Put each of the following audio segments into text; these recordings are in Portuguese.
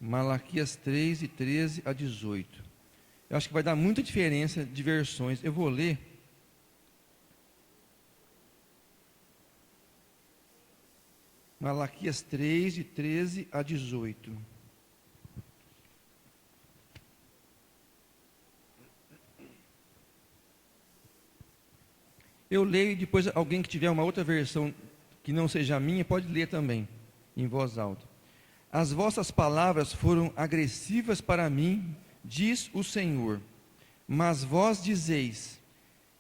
Malaquias 3, de 13 a 18. Eu acho que vai dar muita diferença de versões. Eu vou ler. Malaquias 3, de 13 a 18. Eu leio e depois alguém que tiver uma outra versão que não seja a minha, pode ler também, em voz alta. As vossas palavras foram agressivas para mim, diz o Senhor. Mas vós dizeis: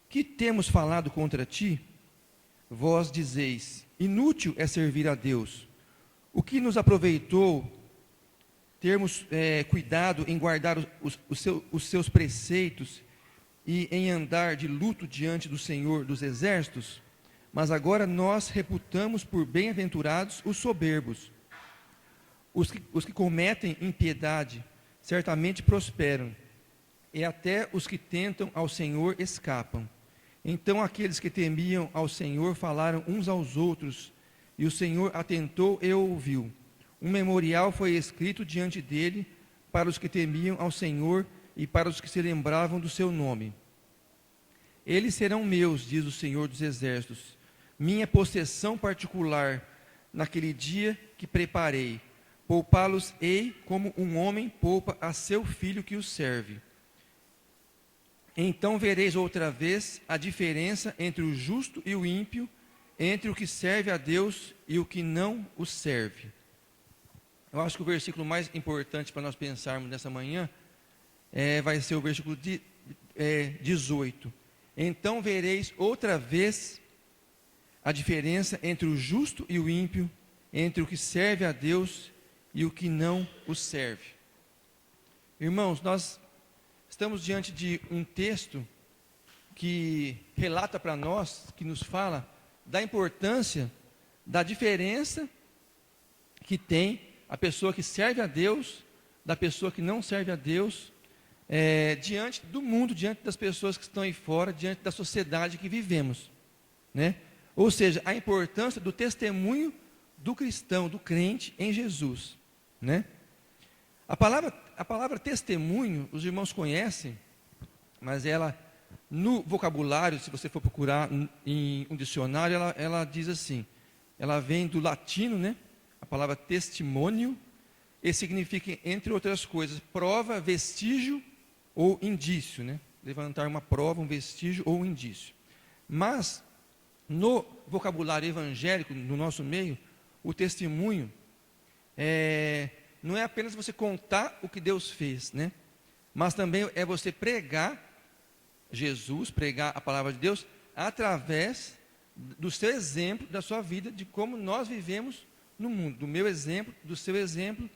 que temos falado contra ti? Vós dizeis: inútil é servir a Deus. O que nos aproveitou termos cuidado em guardar os seus preceitos e em andar de luto diante do Senhor dos Exércitos? Mas agora nós reputamos por bem-aventurados os soberbos. Os que cometem impiedade certamente prosperam, e até os que tentam ao Senhor escapam. Então aqueles que temiam ao Senhor falaram uns aos outros, e o Senhor atentou e ouviu. Um memorial foi escrito diante dele para os que temiam ao Senhor e para os que se lembravam do seu nome. Eles serão meus, diz o Senhor dos Exércitos, minha possessão particular, naquele dia que preparei. Poupá-los-ei como um homem poupa a seu filho que o serve. Então vereis outra vez a diferença entre o justo e o ímpio, entre o que serve a Deus e o que não o serve. Eu acho que o versículo mais importante para nós pensarmos nessa manhã vai ser o versículo 18. Então vereis outra vez a diferença entre o justo e o ímpio, entre o que serve a Deus e o que não o serve. Irmãos, nós estamos diante de um texto que relata para nós, que nos fala da importância, da diferença que tem a pessoa que serve a Deus, da pessoa que não serve a Deus, diante do mundo, diante das pessoas que estão aí fora, diante da sociedade que vivemos, né? Ou seja, a importância do testemunho do cristão, do crente em Jesus, né? A palavra testemunho, os irmãos conhecem, mas ela, no vocabulário, se você for procurar em um dicionário, ela diz assim, ela vem do latino, né? A palavra testemunho, e significa, entre outras coisas, prova, vestígio ou indício, né? Levantar uma prova, um vestígio ou um indício. Mas, no vocabulário evangélico, no nosso meio, o testemunho não é apenas você contar o que Deus fez, né? Mas também é você pregar Jesus, pregar a palavra de Deus, através do seu exemplo, da sua vida, de como nós vivemos no mundo, do meu exemplo, do seu exemplo,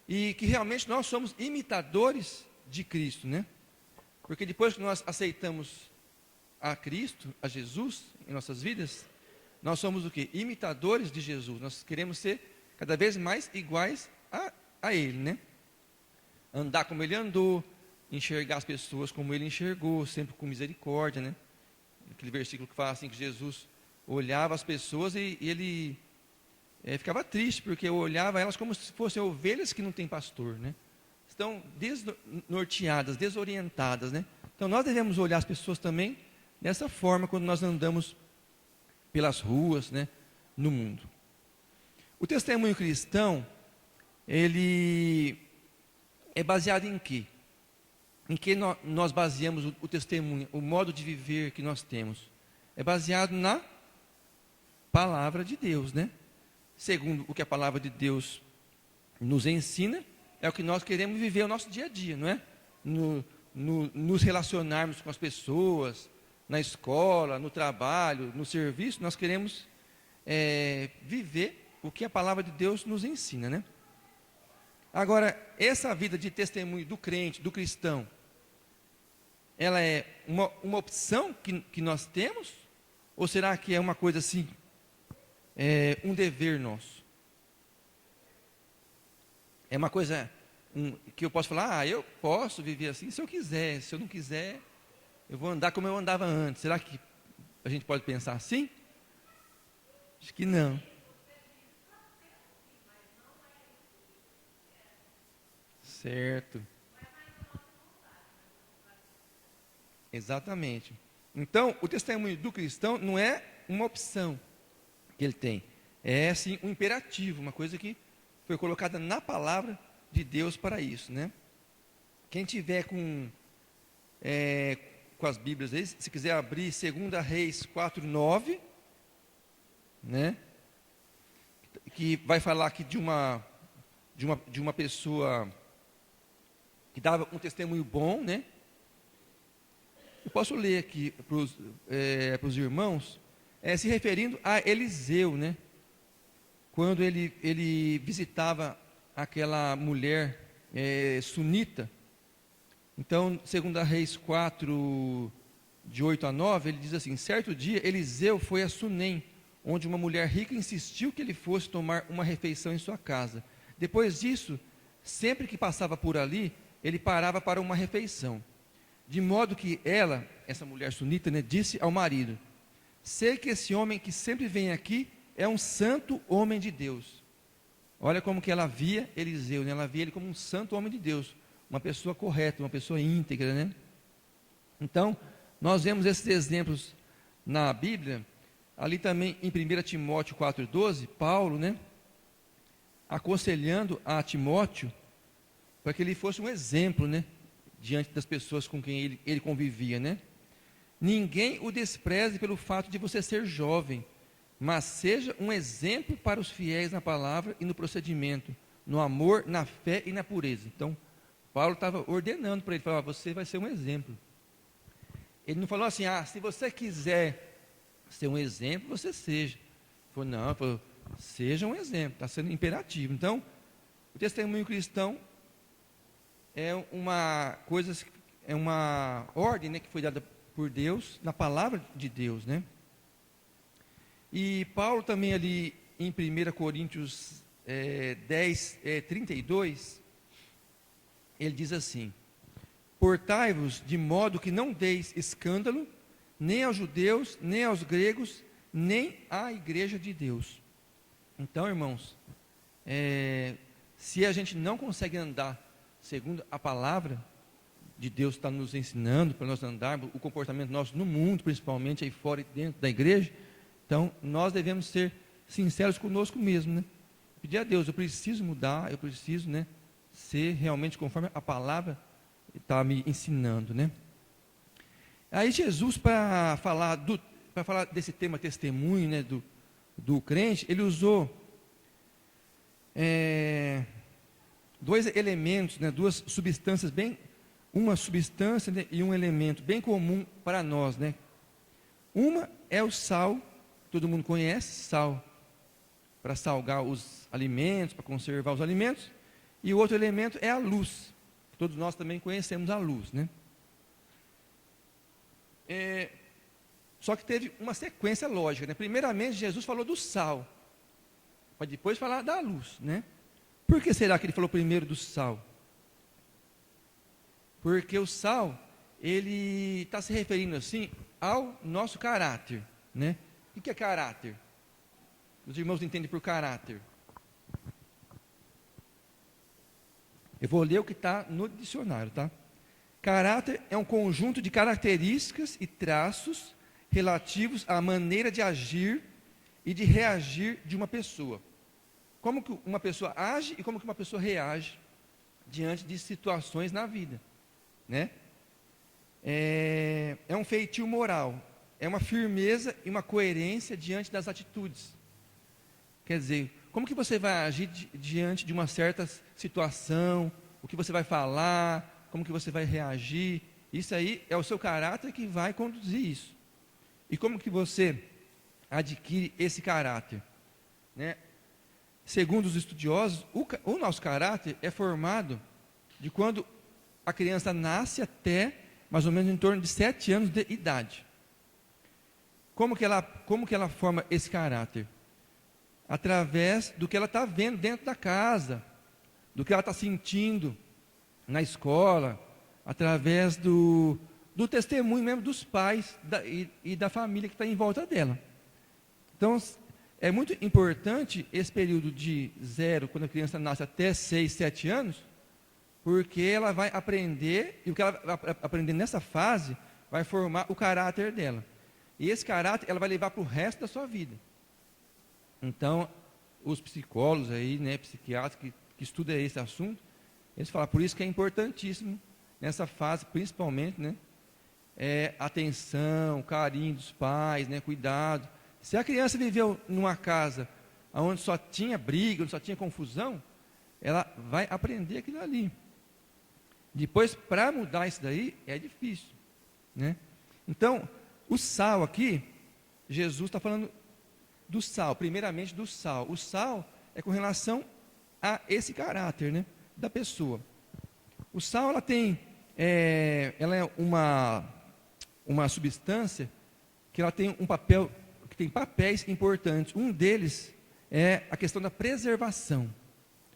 e que realmente nós somos imitadores de Cristo, né? Porque depois que nós aceitamos a Cristo, a Jesus, em nossas vidas, nós somos o quê? Imitadores de Jesus. Nós queremos ser cada vez mais iguais a Ele, né? Andar como Ele andou, enxergar as pessoas como Ele enxergou, sempre com misericórdia, né? Aquele versículo que fala assim, que Jesus olhava as pessoas e Ele ficava triste, porque olhava elas como se fossem ovelhas que não têm pastor, né? Estão desnorteadas, desorientadas, né? Então nós devemos olhar as pessoas também dessa forma quando nós andamos pelas ruas, né, no mundo. O testemunho cristão, ele é baseado em quê? Em que nós baseamos o testemunho, o modo de viver que nós temos? É baseado na palavra de Deus, né? Segundo o que a palavra de Deus nos ensina, é o que nós queremos viver o nosso dia a dia, não é? Nos relacionarmos com as pessoas, na escola, no trabalho, no serviço, nós queremos viver o que a palavra de Deus nos ensina, né? Agora, essa vida de testemunho do crente, do cristão, ela é uma opção que nós temos? Ou será que é uma coisa assim, um dever nosso? É uma coisa que eu posso falar, eu posso viver assim se eu quiser, se eu não quiser, eu vou andar como eu andava antes. Será que a gente pode pensar assim? Acho que não. Certo. Exatamente. Então, o testemunho do cristão não é uma opção que ele tem. É, sim, um imperativo, uma coisa que foi colocada na palavra de Deus para isso, né? Quem tiver com as Bíblias aí, se quiser abrir 2 Reis 4:9, né? Que vai falar aqui de uma pessoa que dava um testemunho bom, né? Eu posso ler aqui para os irmãos, se referindo a Eliseu, né? Quando ele visitava aquela mulher sunita. Então, 2 Reis 4, de 8 a 9, ele diz assim: certo dia, Eliseu foi a Sunem, onde uma mulher rica insistiu que ele fosse tomar uma refeição em sua casa. Depois disso, sempre que passava por ali, ele parava para uma refeição. De modo que ela, essa mulher sunita, né, disse ao marido: sei que esse homem que sempre vem aqui é um santo homem de Deus. Olha como que ela via Eliseu, né? Ela via ele como um santo homem de Deus, uma pessoa correta, uma pessoa íntegra, né? Então, nós vemos esses exemplos na Bíblia, ali também em 1 Timóteo 4:12, Paulo, né, aconselhando a Timóteo para que ele fosse um exemplo, né, diante das pessoas com quem ele convivia, né? Ninguém o despreze pelo fato de você ser jovem, mas seja um exemplo para os fiéis na palavra e no procedimento, no amor, na fé e na pureza. Então, Paulo estava ordenando para ele, falava: você vai ser um exemplo. Ele não falou assim: se você quiser ser um exemplo, você seja. Ele falou: não, seja um exemplo, está sendo imperativo. Então, o testemunho cristão é uma coisa, é uma ordem, né, que foi dada por Deus, na palavra de Deus, né? E Paulo também ali em 1 Coríntios 10:32, ele diz assim: portai-vos de modo que não deis escândalo, nem aos judeus, nem aos gregos, nem à igreja de Deus. Então, irmãos, se a gente não consegue andar segundo a palavra de Deus está nos ensinando para nós andarmos, o comportamento nosso no mundo, principalmente aí fora e dentro da igreja, então nós devemos ser sinceros conosco mesmo, né? Pedir a Deus: eu preciso mudar, eu preciso, né, ser realmente conforme a palavra está me ensinando, né? Aí Jesus, para falar desse tema testemunho, né, do crente, ele usou dois elementos, né, duas substâncias uma substância, né, e um elemento bem comum para nós, né? Uma é o sal, todo mundo conhece, sal para salgar os alimentos, para conservar os alimentos, e o outro elemento é a luz. Todos nós também conhecemos a luz, né? Só que teve uma sequência lógica, né? Primeiramente, Jesus falou do sal, para depois falar da luz, né? Por que será que ele falou primeiro do sal? Porque o sal, ele está se referindo assim ao nosso caráter, né? O que é caráter? Os irmãos entendem por caráter. Eu vou ler o que está no dicionário, tá? Caráter é um conjunto de características e traços relativos à maneira de agir e de reagir de uma pessoa. Como que uma pessoa age e como que uma pessoa reage diante de situações na vida, né? É um feitio moral, é uma firmeza e uma coerência diante das atitudes. Quer dizer, como que você vai agir diante de uma certa situação, o que você vai falar, como que você vai reagir, isso aí é o seu caráter que vai conduzir isso. E como que você adquire esse caráter, né? Segundo os estudiosos, o nosso caráter é formado de quando a criança nasce até mais ou menos em torno de 7 anos de idade. Como que ela forma esse caráter? Através do que ela está vendo dentro da casa, do que ela está sentindo na escola, através do testemunho mesmo dos pais e da família que está em volta dela. Então, é muito importante esse período de 0, quando a criança nasce, até 6, 7 anos, porque ela vai aprender, e o que ela vai aprender nessa fase vai formar o caráter dela. E esse caráter ela vai levar para o resto da sua vida. Então, os psicólogos aí, né, psiquiatras que estudam esse assunto, eles falam, por isso que é importantíssimo nessa fase, principalmente, né, atenção, carinho dos pais, né, cuidado. Se a criança viveu numa casa onde só tinha briga, onde só tinha confusão, ela vai aprender aquilo ali. Depois, para mudar isso daí, é difícil, né? Então, o sal aqui, Jesus está falando do sal, primeiramente do sal. O sal é com relação a esse caráter, né, da pessoa. O sal, ela é uma substância que ela tem um papel, que tem papéis importantes. Um deles é a questão da preservação.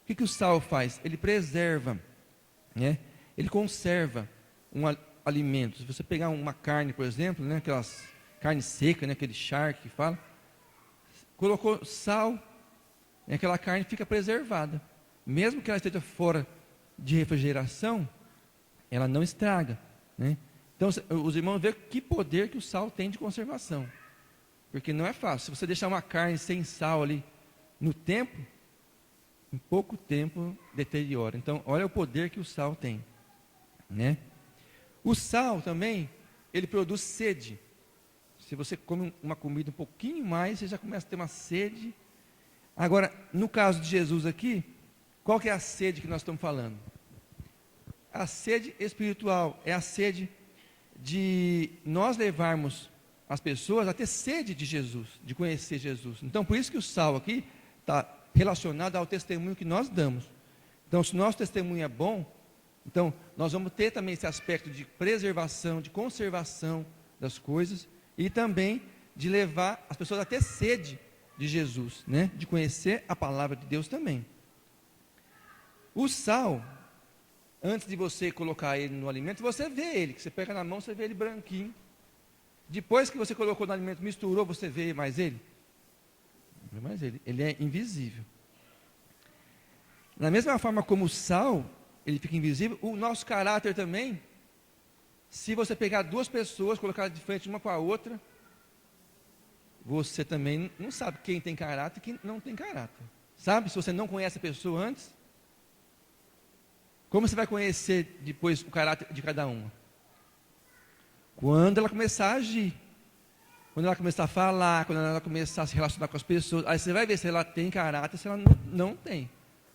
O que o sal faz? Ele preserva, né? Ele conserva um alimento. Se você pegar uma carne, por exemplo, né, aquelas carne seca, né, aquele charque que fala, colocou sal, aquela carne fica preservada. Mesmo que ela esteja fora de refrigeração, ela não estraga, né? Então, os irmãos veem que poder que o sal tem de conservação. Porque não é fácil. Se você deixar uma carne sem sal ali no tempo, em pouco tempo deteriora. Então, olha o poder que o sal tem, né? O sal também, ele produz sede. Se você come uma comida um pouquinho mais, você já começa a ter uma sede. Agora, no caso de Jesus aqui, qual que é a sede que nós estamos falando? A sede espiritual, é a sede de nós levarmos as pessoas a ter sede de Jesus, de conhecer Jesus. Então, por isso que o sal aqui está relacionado ao testemunho que nós damos. Então, se o nosso testemunho é bom, então nós vamos ter também esse aspecto de preservação, de conservação das coisas, e também de levar as pessoas a ter sede de Jesus, né? De conhecer a palavra de Deus também. O sal, antes de você colocar ele no alimento, você vê ele, que você pega na mão, você vê ele branquinho. Depois que você colocou no alimento, misturou, você vê mais ele? Não vê mais ele, ele é invisível. Da mesma forma como o sal, ele fica invisível, o nosso caráter também, se você pegar duas pessoas, colocar de frente uma com a outra, você também não sabe quem tem caráter e quem não tem caráter. Sabe, se você não conhece a pessoa antes, como você vai conhecer depois o caráter de cada uma? Quando ela começar a agir, quando ela começar a falar, quando ela começar a se relacionar com as pessoas, aí você vai ver se ela tem caráter, se ela não tem,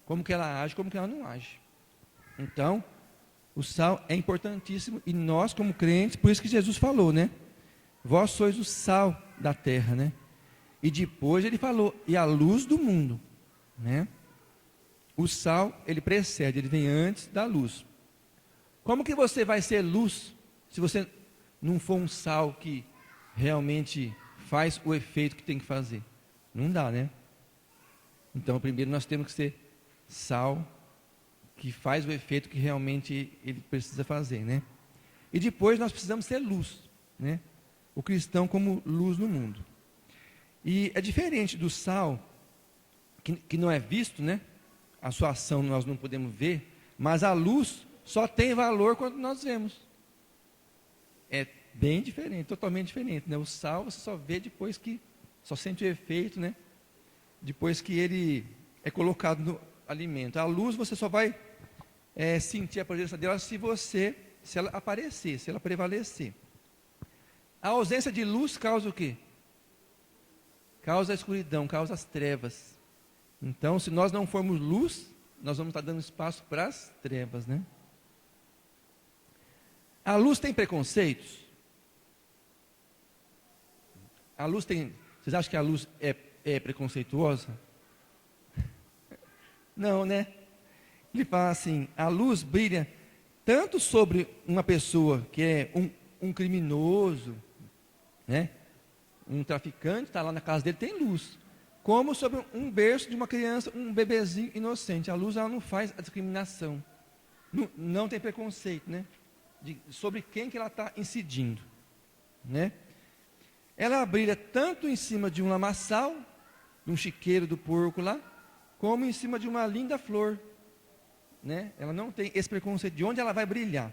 como que ela age, como que ela não age. Então, o sal é importantíssimo, e nós como crentes, por isso que Jesus falou, né? Vós sois o sal da terra, né? E depois ele falou, e a luz do mundo, né? O sal, ele precede, ele vem antes da luz. Como que você vai ser luz, se você não for um sal que realmente faz o efeito que tem que fazer? Não dá, né? Então, primeiro nós temos que ser sal, que faz o efeito que realmente ele precisa fazer, né? E depois nós precisamos ser luz, né? O cristão como luz no mundo. E é diferente do sal, que não é visto, né? A sua ação nós não podemos ver, mas a luz só tem valor quando nós vemos. É bem diferente, totalmente diferente, né? O sal você só vê depois que, só sente o efeito, né? Depois que ele é colocado no alimento. A luz você só vai sentir a presença dela se ela aparecer, se ela prevalecer. A ausência de luz causa o quê? Causa a escuridão, causa as trevas. Então, se nós não formos luz, nós vamos estar dando espaço para as trevas, né? A luz tem preconceitos? A luz tem... Vocês acham que a luz é preconceituosa? Não, né? Ele fala assim, a luz brilha tanto sobre uma pessoa que é um criminoso, né? Um traficante, está lá na casa dele, tem luz. Como sobre um berço de uma criança, um bebezinho inocente. A luz, ela não faz a discriminação. Não tem preconceito, né? Sobre quem que ela está incidindo, né? Ela brilha tanto em cima de um lamaçal, de um chiqueiro do porco lá, como em cima de uma linda flor. né? Ela não tem esse preconceito de onde ela vai brilhar.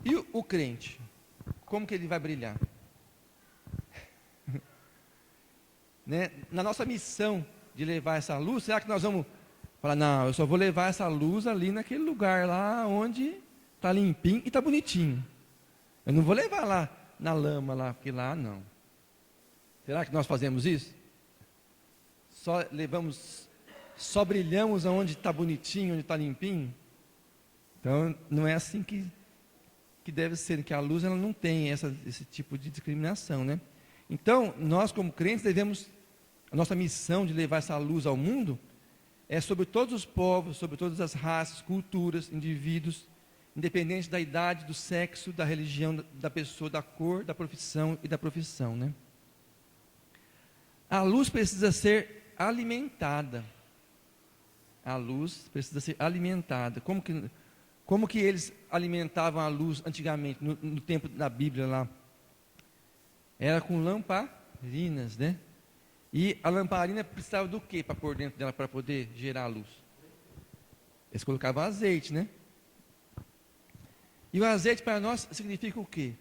E o crente, como que ele vai brilhar? Né? Na nossa missão de levar essa luz, será que nós vamos falar, não, eu só vou levar essa luz ali naquele lugar lá onde está limpinho e está bonitinho. Eu não vou levar lá na lama lá, porque lá não. Será que nós fazemos isso? Só brilhamos aonde está bonitinho, onde está limpinho? Então, não é assim que deve ser, que a luz ela não tem esse tipo de discriminação, né? Então, nós como crentes a nossa missão de levar essa luz ao mundo é sobre todos os povos, sobre todas as raças, culturas, indivíduos, independente da idade, do sexo, da religião da pessoa, da cor, da profissão e da profissão, né? A luz precisa ser alimentada. A luz precisa ser alimentada. Como que eles alimentavam a luz antigamente, no tempo da Bíblia lá? Era com lamparinas, né? E a lamparina precisava do que para pôr dentro dela para poder gerar a luz? Eles colocavam azeite, né? E o azeite para nós significa o quê?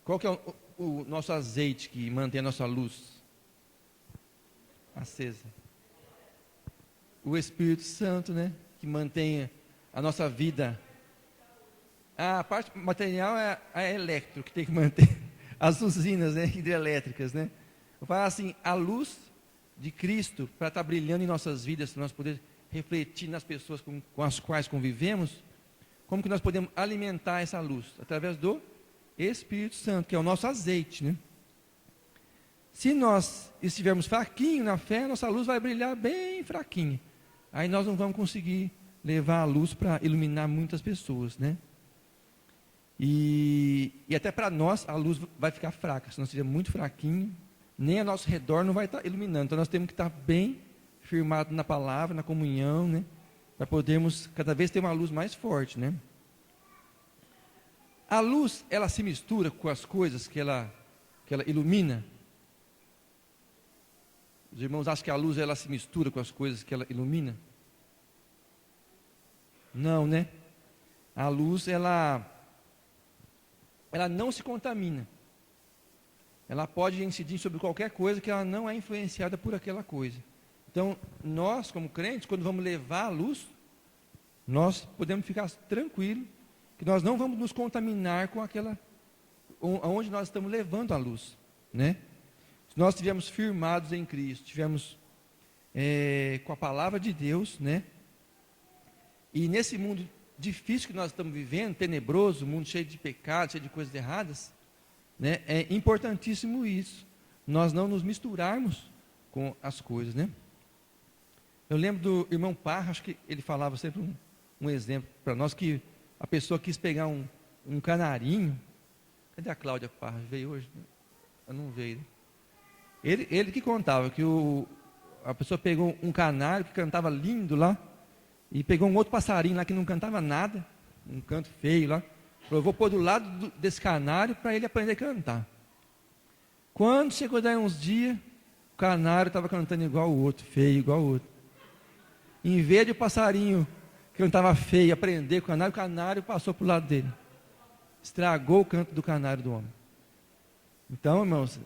Qual que é o nosso azeite que mantém a nossa luz acesa? O Espírito Santo, né? Que mantém a nossa vida. A parte material é a elétrica, que tem que manter as usinas, né, hidrelétricas, né? Eu falo assim, a luz de Cristo, para estar brilhando em nossas vidas, para nós poder refletir nas pessoas com as quais convivemos, como que nós podemos alimentar essa luz? Através do Espírito Santo, que é o nosso azeite, né? Se nós estivermos fraquinhos na fé, nossa luz vai brilhar bem fraquinha. Aí nós não vamos conseguir levar a luz para iluminar muitas pessoas, né? E até para nós a luz vai ficar fraca, se nós estivermos muito fraquinho, nem ao nosso redor não vai estar iluminando. Então nós temos que estar bem firmado na palavra, na comunhão, né? Para podermos cada vez ter uma luz mais forte, né? A luz, ela se mistura com as coisas que ela ilumina. Os irmãos acham que a luz ela se mistura com as coisas que ela ilumina? Não, né? A luz ela não se contamina. Ela pode incidir sobre qualquer coisa que ela não é influenciada por aquela coisa. Então, nós como crentes, quando vamos levar a luz, nós podemos ficar tranquilos que nós não vamos nos contaminar com aquela aonde nós estamos levando a luz, né? Se nós estivermos firmados em Cristo, estivermos com a palavra de Deus, né? E nesse mundo difícil que nós estamos vivendo, tenebroso, mundo cheio de pecados, cheio de coisas erradas, né? É importantíssimo isso, nós não nos misturarmos com as coisas, né? Eu lembro do irmão Parra, acho que ele falava sempre um exemplo para nós, que a pessoa quis pegar um canarinho. Cadê a Cláudia Parra? Veio hoje? Eu não veio. Ele que contava que a pessoa pegou um canário que cantava lindo lá, e pegou um outro passarinho lá que não cantava nada, um canto feio lá, falou, vou pôr do lado desse canário para ele aprender a cantar. Quando chegou daí uns dias, o canário estava cantando igual o outro, feio igual o outro. Em vez de o passarinho que cantava feio aprender com o canário passou para o lado dele. Estragou o canto do canário do homem. Então, irmãos,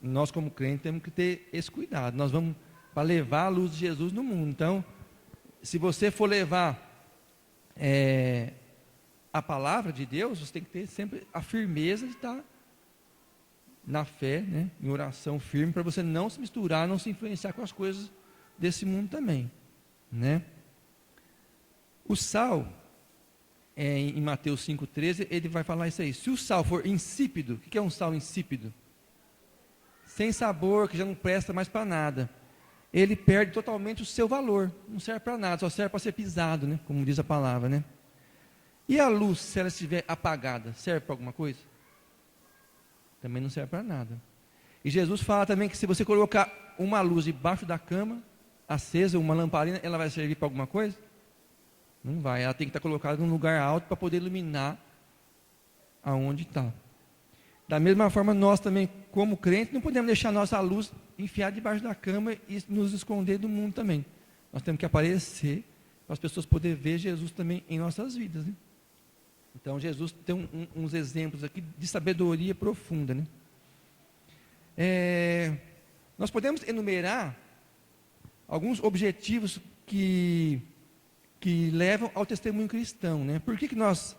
nós como crentes temos que ter esse cuidado. Nós vamos para levar a luz de Jesus no mundo. Então, se você for levar a palavra de Deus, você tem que ter sempre a firmeza de estar na fé, né, em oração firme, para você não se misturar, não se influenciar com as coisas desse mundo também, né? O sal, em Mateus 5,13, ele vai falar isso aí. Se o sal for insípido, o que é um sal insípido? Sem sabor, que já não presta mais para nada. Ele perde totalmente o seu valor, não serve para nada, só serve para ser pisado, né? Como diz a palavra, né? E a luz, se ela estiver apagada, serve para alguma coisa? Também não serve para nada. E Jesus fala também que se você colocar uma luz debaixo da cama, acesa, uma lamparina, ela vai servir para alguma coisa? Não vai, ela tem que estar colocada num lugar alto para poder iluminar aonde está. Da mesma forma, nós também, como crentes, não podemos deixar nossa luz enfiada debaixo da cama e nos esconder do mundo também. nós temos que aparecer para as pessoas poderem ver Jesus também em nossas vidas, né? Então, Jesus tem uns exemplos aqui de sabedoria profunda, né? Nós podemos enumerar alguns objetivos que levam ao testemunho cristão, né? Por que nós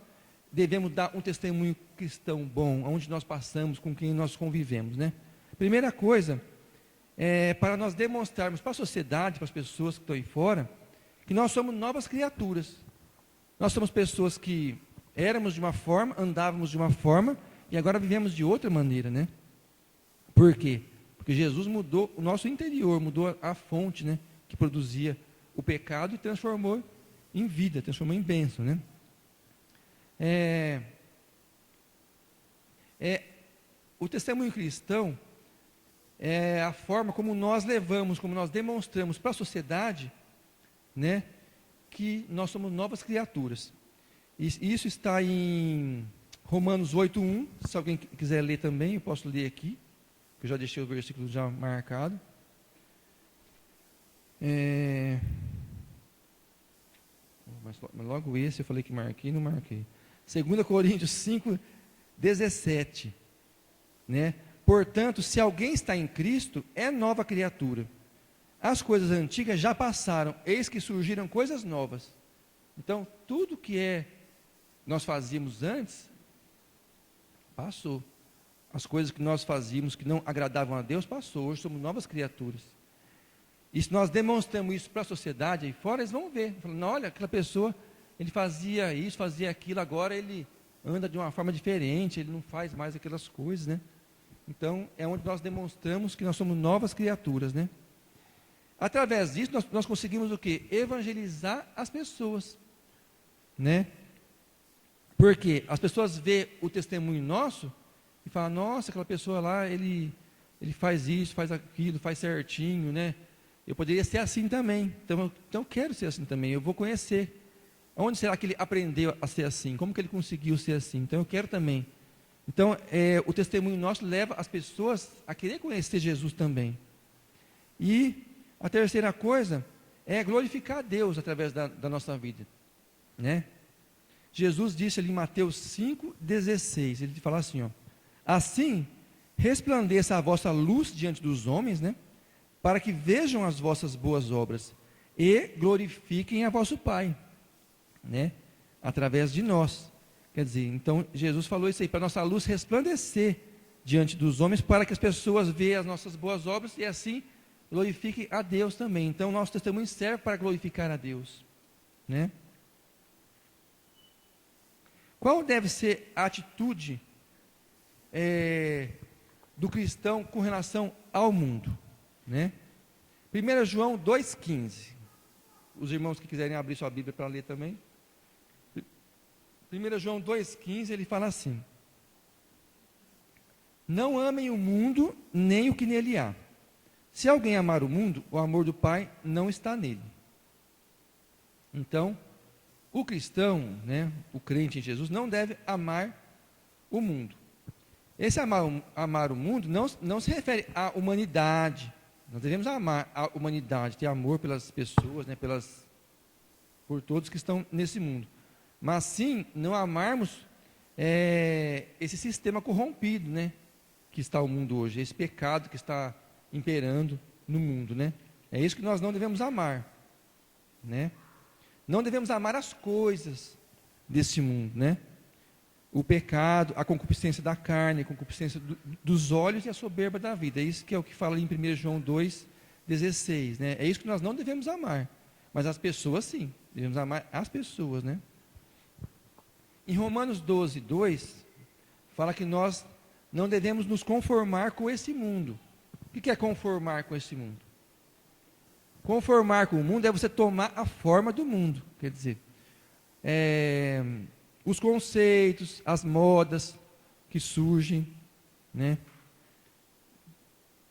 devemos dar um testemunho cristão bom, onde nós passamos, com quem nós convivemos, né? Primeira coisa, para nós demonstrarmos para a sociedade, para as pessoas que estão aí fora, que nós somos novas criaturas. Nós somos pessoas que éramos de uma forma, andávamos de uma forma, e agora vivemos de outra maneira, né? Por quê? Porque Jesus mudou o nosso interior, mudou a fonte, né, que produzia o pecado e transformou em vida, transformou em bênção, né? O testemunho cristão é a forma como nós levamos, como nós demonstramos para a sociedade, né, que nós somos novas criaturas. Isso está em Romanos 8:1. Se alguém quiser ler também, eu posso ler aqui, que eu já deixei o versículo já marcado. Mas logo esse eu falei que marquei, não marquei. 2 Coríntios 5:17, né? Portanto, se alguém está em Cristo, é nova criatura. As coisas antigas já passaram, eis que surgiram coisas novas. Então, tudo que nós fazíamos antes, passou. As coisas que nós fazíamos que não agradavam a Deus, passou. Hoje somos novas criaturas. E se nós demonstramos isso para a sociedade aí fora, eles vão ver. Falando, olha, aquela pessoa, ele fazia isso, fazia aquilo, agora ele anda de uma forma diferente, ele não faz mais aquelas coisas, né? Então, é onde nós demonstramos que nós somos novas criaturas, né? Através disso, nós conseguimos o quê? Evangelizar as pessoas, né? Porque as pessoas veem o testemunho nosso e falam, nossa, aquela pessoa lá, ele faz isso, faz aquilo, faz certinho, né? Eu poderia ser assim também, então eu quero ser assim também, eu vou conhecer. Onde será que ele aprendeu a ser assim? Como que ele conseguiu ser assim? Então eu quero também. Então, o testemunho nosso leva as pessoas a querer conhecer Jesus também. E a terceira coisa é glorificar a Deus através da nossa vida, né? Jesus disse ali em Mateus 5:16, ele fala assim, ó, assim resplandeça a vossa luz diante dos homens, né? Para que vejam as vossas boas obras e glorifiquem a vosso Pai, né? Através de nós. Quer dizer, então Jesus falou isso aí, para nossa luz resplandecer diante dos homens, para que as pessoas vejam as nossas boas obras e assim glorifiquem a Deus também. Então nosso testemunho serve para glorificar a Deus, né? Qual deve ser a atitude do cristão com relação ao mundo, né? 1 João 2,15. Os irmãos que quiserem abrir sua Bíblia para ler também. 1 João 2,15, ele fala assim: não amem o mundo, nem o que nele há. Se alguém amar o mundo, o amor do Pai não está nele. Então, o cristão, né, o crente em Jesus, não deve amar o mundo. Esse amar o mundo não se refere à humanidade. Nós devemos amar a humanidade, ter amor pelas pessoas, né, por todos que estão nesse mundo. Mas sim, não amarmos esse sistema corrompido, né, que está o mundo hoje, esse pecado que está imperando no mundo, né? É isso que nós não devemos amar, né? Não devemos amar as coisas desse mundo, né? O pecado, a concupiscência da carne, a concupiscência dos olhos e a soberba da vida. É isso que é o que fala em 1 João 2,16, né? É isso que nós não devemos amar. Mas as pessoas sim, devemos amar as pessoas, né? Em Romanos 12:2, fala que nós não devemos nos conformar com esse mundo. O que é conformar com esse mundo? Conformar com o mundo é você tomar a forma do mundo. Quer dizer, os conceitos, as modas que surgem, né?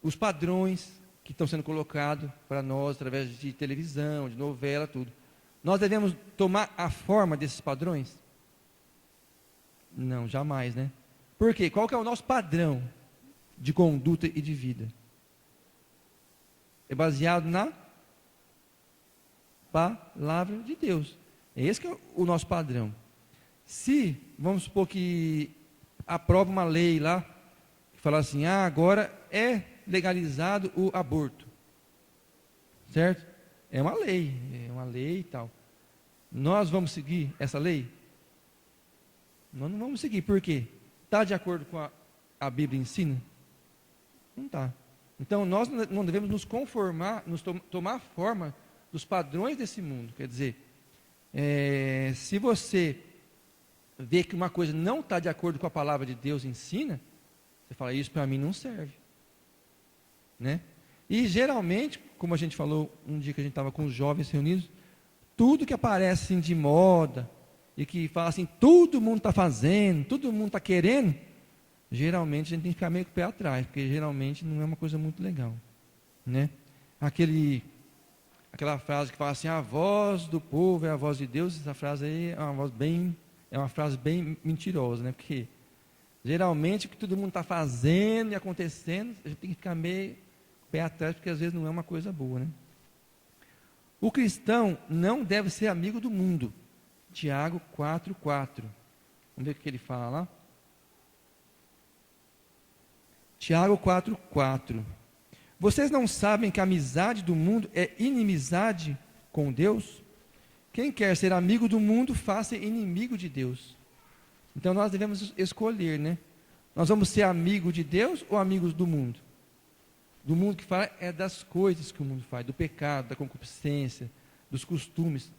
Os padrões que estão sendo colocados para nós através de televisão, de novela, tudo. Nós devemos tomar a forma desses padrões? Não, jamais, né? Por quê? Qual que é o nosso padrão de conduta e de vida? É baseado palavra de Deus. Esse que é o nosso padrão. Se, vamos supor que aprova uma lei lá, que fala assim, agora é legalizado o aborto. Certo? É uma lei e tal. Nós vamos seguir essa lei? Nós não vamos seguir, por quê? Está de acordo com a Bíblia ensina? Não está. Então, nós não devemos nos conformar, tomar forma dos padrões desse mundo. Quer dizer, se você vê que uma coisa não está de acordo com a palavra de Deus ensina, você fala, isso para mim não serve. Né? E geralmente, como a gente falou um dia que a gente estava com os jovens reunidos, tudo que aparece assim, de moda, e que fala assim, todo mundo está fazendo, todo mundo está querendo, geralmente a gente tem que ficar meio com o pé atrás, porque geralmente não é uma coisa muito legal. Né? Aquela frase que fala assim, a voz do povo é a voz de Deus, essa frase aí é uma frase bem mentirosa, né? Porque geralmente o que todo mundo está fazendo e acontecendo, a gente tem que ficar meio pé atrás, porque às vezes não é uma coisa boa, né? O cristão não deve ser amigo do mundo. Tiago 4:4. Vamos ver o que ele fala lá. Tiago 4:4. Vocês não sabem que a amizade do mundo é inimizade com Deus? Quem quer ser amigo do mundo, faça inimigo de Deus. Então nós devemos escolher, né? Nós vamos ser amigos de Deus ou amigos do mundo? Do mundo que fala é das coisas que o mundo faz, do pecado, da concupiscência, dos costumes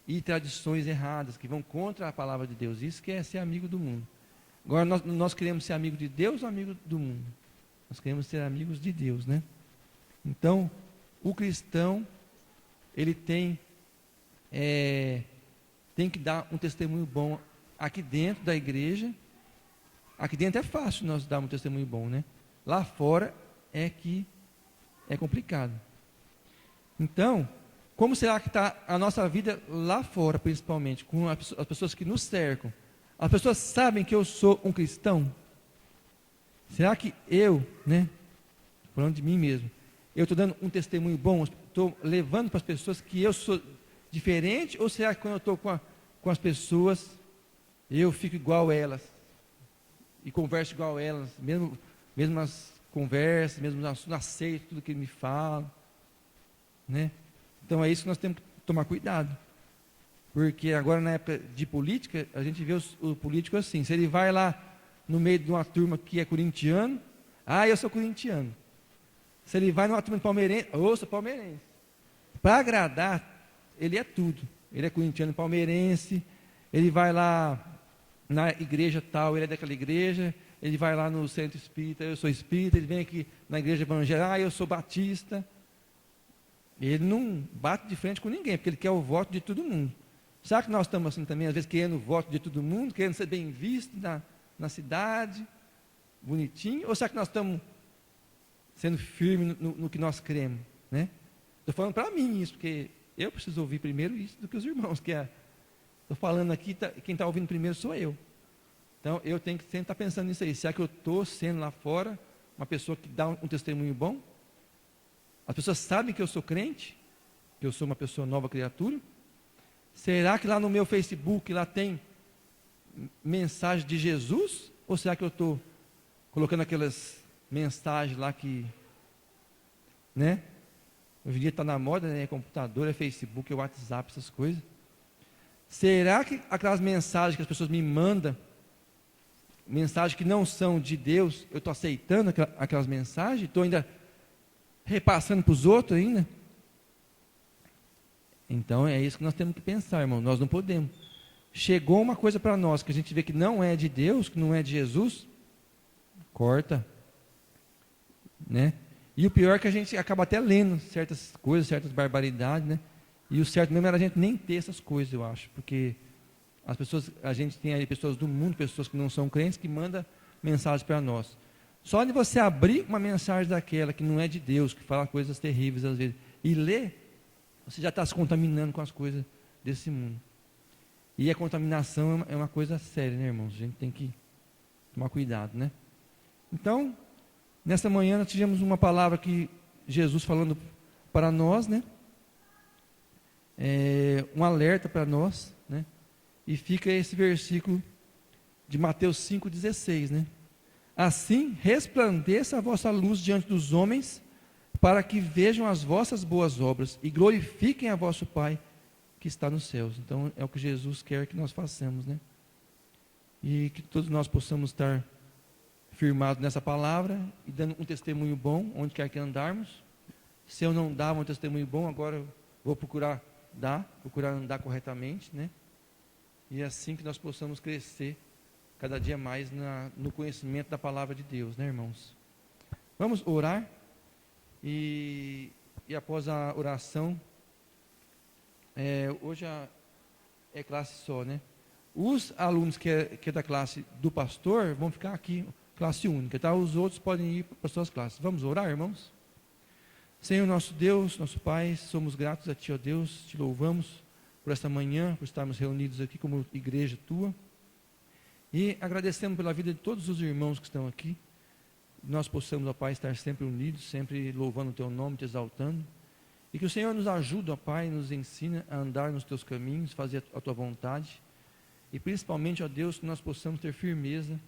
e tradições erradas que vão contra a palavra de Deus. Isso que é ser amigo do mundo. Agora nós queremos ser amigo de Deus ou amigo do mundo? Nós queremos ser amigos de Deus, né? Então, o cristão, ele tem que dar um testemunho bom aqui dentro da igreja. Aqui dentro é fácil nós darmos um testemunho bom, né? Lá fora é que é complicado. Então, como será que está a nossa vida lá fora, principalmente, com as pessoas que nos cercam? As pessoas sabem que eu sou um cristão? Será que eu, né, falando de mim mesmo, eu estou dando um testemunho bom, estou levando para as pessoas que eu sou diferente, ou será que quando eu estou com as pessoas, eu fico igual a elas, e converso igual a elas, mesmas conversas, mesmo assuntos, aceito tudo que ele me fala, né? Então é isso que nós temos que tomar cuidado, porque agora na época de política, a gente vê o político assim, se ele vai lá no meio de uma turma que é corintiano, eu sou corintiano. Se ele vai numa turma de palmeirense, eu sou palmeirense. Para agradar, ele é tudo. Ele é corintiano e palmeirense, ele vai lá na igreja tal, ele é daquela igreja, ele vai lá no centro espírita, eu sou espírita, ele vem aqui na igreja evangélica, eu sou batista. Ele não bate de frente com ninguém, porque ele quer o voto de todo mundo. Será que nós estamos assim também, às vezes, querendo o voto de todo mundo, querendo ser bem visto na cidade, bonitinho, ou será que nós estamos sendo firmes no que nós cremos, né? Estou falando para mim isso, porque eu preciso ouvir primeiro isso do que os irmãos, estou falando aqui, quem está ouvindo primeiro sou eu. Então, eu tenho que sempre estar pensando nisso aí. Será que eu estou sendo lá fora uma pessoa que dá um testemunho bom? As pessoas sabem que eu sou crente, que eu sou uma pessoa nova criatura? Será que lá no meu Facebook lá tem mensagem de Jesus? Ou será que eu estou colocando aquelas mensagens lá que, né? Hoje em dia está na moda, né? É computador, é Facebook, é WhatsApp, essas coisas. Será que aquelas mensagens que as pessoas me mandam, mensagens que não são de Deus, eu estou aceitando aquelas mensagens? Estou ainda repassando para os outros ainda? Então é isso que nós temos que pensar, irmão. Nós não podemos. Chegou uma coisa para nós que a gente vê que não é de Deus, que não é de Jesus, corta, né? E o pior é que a gente acaba até lendo certas coisas, certas barbaridades, né? E o certo mesmo era a gente nem ter essas coisas, eu acho, porque as pessoas, a gente tem aí pessoas do mundo, pessoas que não são crentes, que mandam mensagens para nós. Só de você abrir uma mensagem daquela que não é de Deus, que fala coisas terríveis às vezes, e ler, você já está se contaminando com as coisas desse mundo. E a contaminação é uma coisa séria, né, irmãos? A gente tem que tomar cuidado, né? Então, nessa manhã nós tivemos uma palavra que Jesus falando para nós, né? um alerta para nós, né? E fica esse versículo de Mateus 5,16, né? Assim resplandeça a vossa luz diante dos homens, para que vejam as vossas boas obras e glorifiquem a vosso Pai que está nos céus. Então é o que Jesus quer que nós façamos, né? E que todos nós possamos estar firmados nessa palavra e dando um testemunho bom onde quer que andarmos. Se eu não dava um testemunho bom, agora eu vou procurar andar corretamente, né? E é assim que nós possamos crescer cada dia mais no conhecimento da palavra de Deus, né, irmãos? Vamos orar e após a oração, hoje é classe só, né? Os alunos que é da classe do pastor vão ficar aqui, classe única, tá? Os outros podem ir para suas classes. Vamos orar, irmãos? Senhor nosso Deus, nosso Pai, somos gratos a Ti, ó Deus, Te louvamos por esta manhã, por estarmos reunidos aqui como igreja Tua, e agradecemos pela vida de todos os irmãos que estão aqui. Nós possamos, ó Pai, estar sempre unidos, sempre louvando o Teu nome, Te exaltando, e que o Senhor nos ajude, ó Pai, nos ensina a andar nos Teus caminhos, fazer a Tua vontade, e principalmente, ó Deus, que nós possamos ter firmeza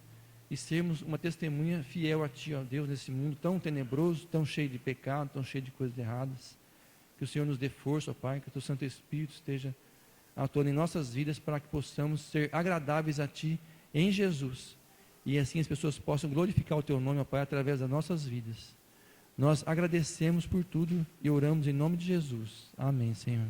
e sermos uma testemunha fiel a Ti, ó Deus, nesse mundo tão tenebroso, tão cheio de pecado, tão cheio de coisas erradas. Que o Senhor nos dê força, ó Pai, que o Teu Santo Espírito esteja atuando em nossas vidas para que possamos ser agradáveis a Ti em Jesus. E assim as pessoas possam glorificar o Teu nome, ó Pai, através das nossas vidas. Nós agradecemos por tudo e oramos em nome de Jesus. Amém, Senhor.